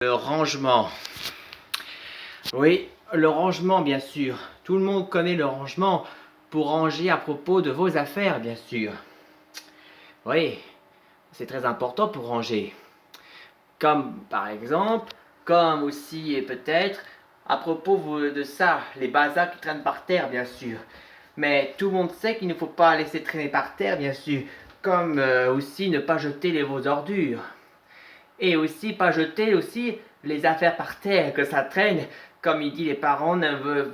Le rangement. Oui, le rangement, bien sûr. Tout le monde connaît le rangement pour ranger à propos de vos affaires, bien sûr. Oui, c'est très important pour ranger. Comme, par exemple, comme aussi et peut-être à propos de ça, les bazars qui traînent par terre, bien sûr. Mais tout le monde sait qu'il ne faut pas laisser traîner par terre, bien sûr. Comme aussi ne pas jeter vos ordures. Et aussi pas jeter aussi les affaires par terre, que ça traîne. Comme il dit les parents, ne veulent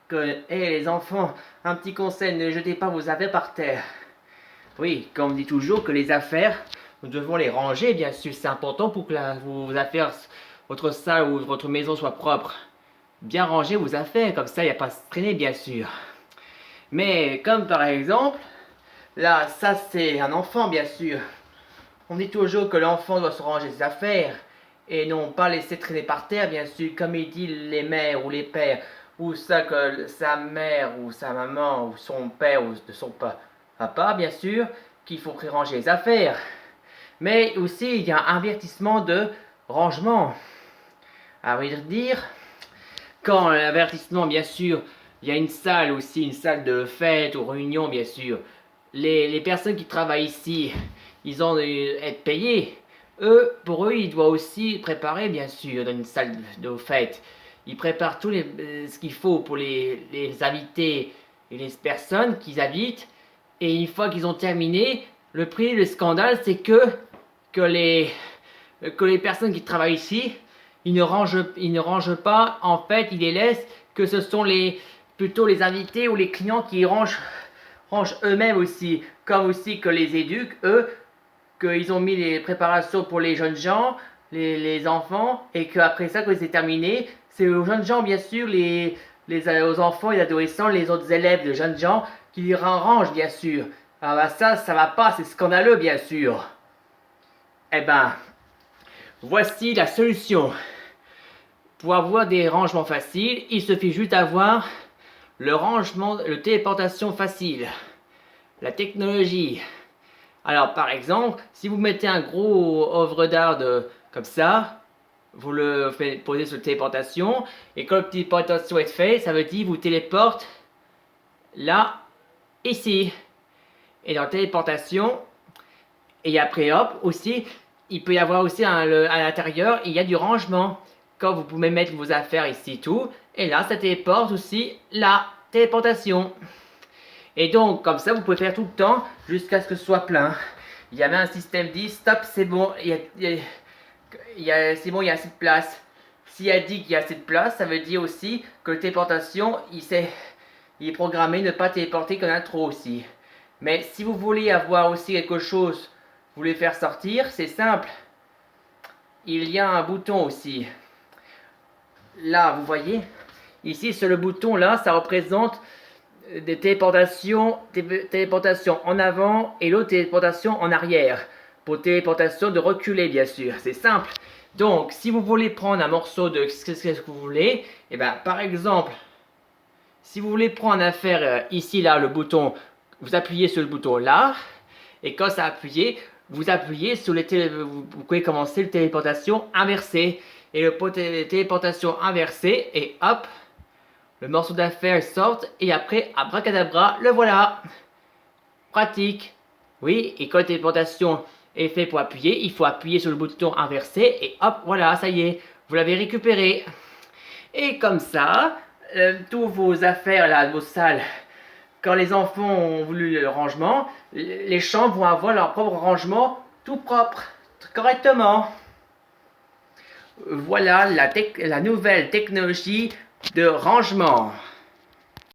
que, les enfants, un petit conseil, ne jetez pas vos affaires par terre. Oui, comme on dit toujours que les affaires, nous devons les ranger, bien sûr, c'est important pour que vos affaires, votre salle ou votre maison soit propre. Bien ranger vos affaires, comme ça il n'y a pas à se traîner, bien sûr. Mais comme par exemple, là, ça c'est un enfant, bien sûr. On dit toujours que l'enfant doit se ranger ses affaires et non pas laisser traîner par terre, bien sûr, comme il dit les mères ou les pères, ou ça que sa mère ou sa maman ou son père ou de son papa, bien sûr, qu'il faut ranger les affaires. Mais aussi, il y a un avertissement de rangement. À vrai dire, quand l'avertissement, bien sûr, il y a une salle aussi, une salle de fête ou réunion, bien sûr. Les personnes qui travaillent ici, ils ont être payés. Pour eux, ils doivent aussi préparer, bien sûr, dans une salle de fête. Ils préparent tout ce qu'il faut pour les invités et les personnes qu'ils habitent. Et une fois qu'ils ont terminé, le scandale, c'est que les, que les personnes qui travaillent ici, ils ne rangent pas, en fait, ils les laissent, que ce sont plutôt les invités ou les clients qui rangent eux-mêmes aussi, comme aussi que les éduques, eux, qu'ils ont mis les préparations pour les jeunes gens, les enfants, et qu'après ça, quand c'est terminé, c'est aux jeunes gens, bien sûr, aux enfants et adolescents, les autres élèves de jeunes gens, qui les rangent, bien sûr. Ah bah ça va pas, c'est scandaleux, bien sûr. Eh ben, voici la solution. Pour avoir des rangements faciles, il suffit juste d'avoir le téléportation facile. La technologie. Alors par exemple, si vous mettez un gros œuvre d'art comme ça, vous le faites poser sur téléportation, et quand la téléportation est faite, ça veut dire vous téléporte là, ici. Et dans la téléportation, et après hop, aussi, il peut y avoir aussi à l'intérieur, il y a du rangement. Quand vous pouvez mettre vos affaires ici, tout, et là, ça téléporte aussi la téléportation. Et donc, comme ça, vous pouvez faire tout le temps jusqu'à ce que ce soit plein. Il y avait un système dit, stop, c'est bon, c'est bon, il y a assez de place. S'il a dit qu'il y a assez de place, ça veut dire aussi que la téléportation, il est programmé ne pas téléporter qu'on a trop aussi. Mais si vous voulez avoir aussi quelque chose, vous voulez faire sortir, c'est simple. Il y a un bouton aussi. Là, vous voyez, ici sur le bouton là, ça représente des téléportations en avant et l'autre téléportation en arrière. Pour téléportation de reculer, bien sûr, c'est simple. Donc, si vous voulez prendre un morceau de ce que vous voulez, et bien, par exemple, si vous voulez prendre à faire ici, là, le bouton, vous appuyez sur le bouton là, et quand ça a appuyé, vous appuyez sur vous pouvez commencer le téléportation inversée. Et le téléportation inversée, et hop, le morceau d'affaires sort, et après, abracadabra, le voilà. Pratique. Oui, et quand la téléportation est faite pour appuyer, il faut appuyer sur le bouton inversé, et hop, voilà, ça y est, vous l'avez récupéré. Et comme ça, tous vos affaires, là, vos salles, quand les enfants ont voulu le rangement, les chambres vont avoir leur propre rangement tout propre, correctement. Voilà la nouvelle technologie de rangement.